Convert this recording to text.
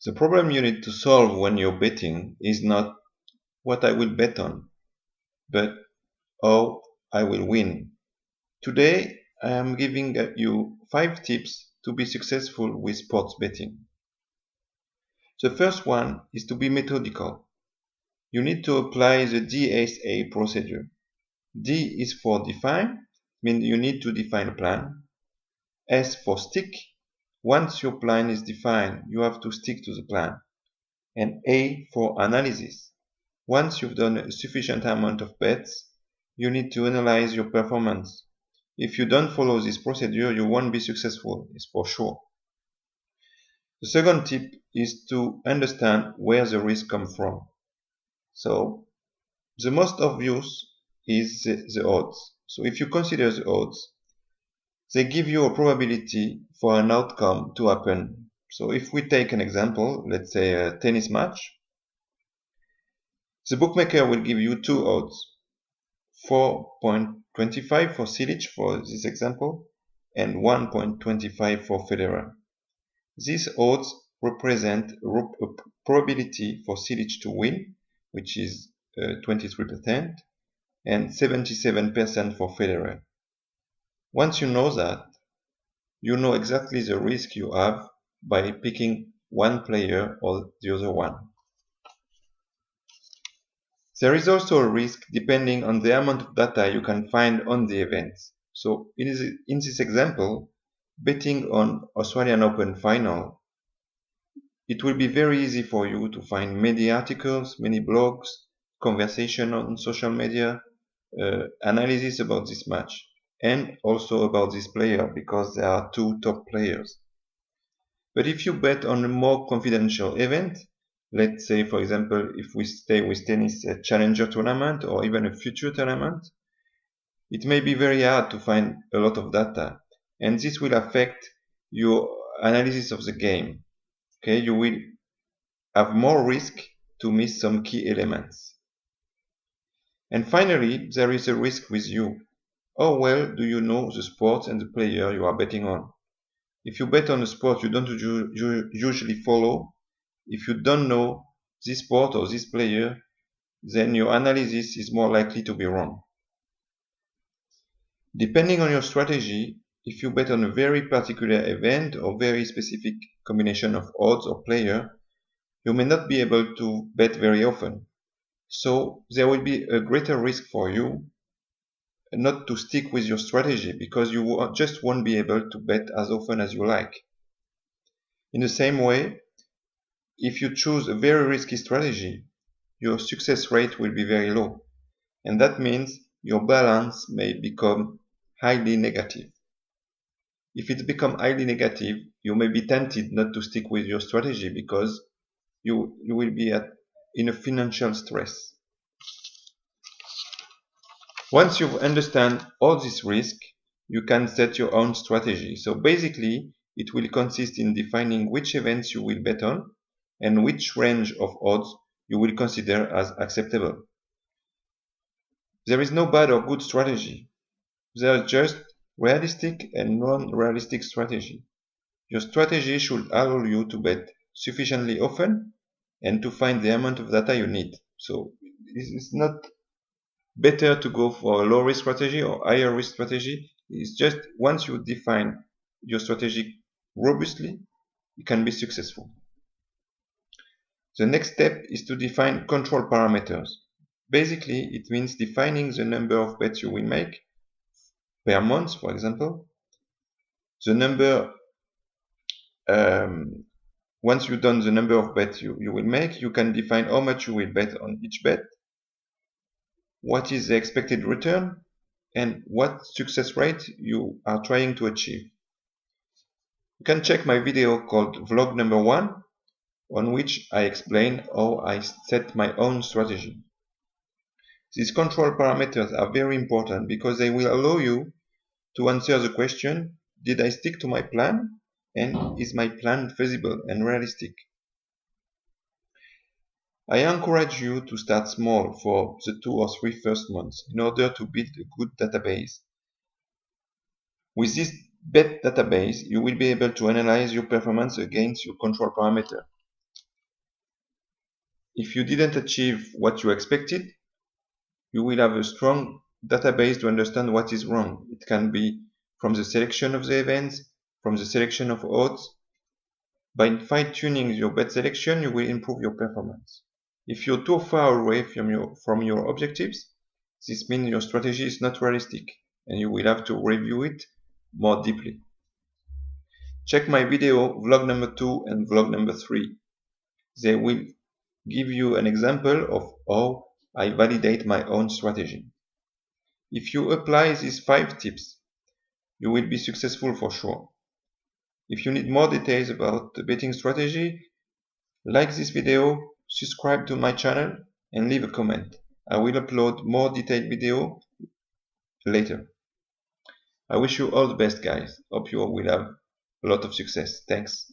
The problem you need to solve when you're betting is not what I will bet on, but how I will win. Today, I am giving you 5 tips to be successful with sports betting. The first one is to be methodical. You need to apply the DSA procedure. D is for define, means you need to define a plan. S for stick. Once your plan is defined, you have to stick to the plan. And A for analysis. Once you've done a sufficient amount of bets, you need to analyze your performance. If you don't follow this procedure, you won't be successful, it's for sure. The second tip is to understand where the risk comes from. So, the most obvious is the odds. So if you consider the odds, they give you a probability for an outcome to happen. So if we take an example, let's say a tennis match, the bookmaker will give you 2 odds, 4.25 for Silic for this example, and 1.25 for Federer. These odds represent a probability for Silic to win, which is 23%, and 77% for Federer. Once you know that, you know exactly the risk you have by picking one player or the other one. There is also a risk depending on the amount of data you can find on the events. So in this example, betting on Australian Open final, it will be very easy for you to find many articles, many blogs, conversation on social media, analysis about this match, and also about this player because there are 2 top players. But if you bet on a more confidential event, let's say for example if we stay with tennis, a challenger tournament or even a future tournament, it may be very hard to find a lot of data, and this will affect your analysis of the game. Okay, you will have more risk to miss some key elements. And finally, there is a risk with you. How well do you know the sport and the player you are betting on? If you bet on a sport you don't usually follow, if you don't know this sport or this player, then your analysis is more likely to be wrong. Depending on your strategy, if you bet on a very particular event or very specific combination of odds or player, you may not be able to bet very often. So there will be a greater risk for you not to stick with your strategy because you just won't be able to bet as often as you like. In the same way, if you choose a very risky strategy, your success rate will be very low, and that means your balance may become highly negative. If it becomes highly negative, you may be tempted not to stick with your strategy because you will be in a financial stress. Once you understand all this risk, you can set your own strategy. So basically, it will consist in defining which events you will bet on and which range of odds you will consider as acceptable. There is no bad or good strategy. There is just realistic and non-realistic strategy. Your strategy should allow you to bet sufficiently often and to find the amount of data you need. So it's not better to go for a low risk strategy or higher risk strategy. It's just once you define your strategy robustly, you can be successful. The next step is to define control parameters. Basically, it means defining the number of bets you will make per month, for example. The number, once you've done the number of bets you will make, you can define how much you will bet on each bet, what is the expected return, and what success rate you are trying to achieve. You can check my video called Vlog number 1, on which I explain how I set my own strategy. These control parameters are very important because they will allow you to answer the question, did I stick to my plan? And is my plan feasible and realistic? I encourage you to start small for the 2 or 3 first months in order to build a good database. With this bet database, you will be able to analyze your performance against your control parameter. If you didn't achieve what you expected, you will have a strong database to understand what is wrong. It can be from the selection of the events, from the selection of odds. By fine-tuning your bet selection, you will improve your performance. If you're too far away from your objectives, this means your strategy is not realistic and you will have to review it more deeply. Check my video vlog number 2 and vlog number 3. They will give you an example of how I validate my own strategy. If you apply these 5 tips, you will be successful for sure. If you need more details about the betting strategy, like this video, subscribe to my channel and leave a comment. I will upload more detailed video later. I wish you all the best, guys. Hope you will have a lot of success. Thanks.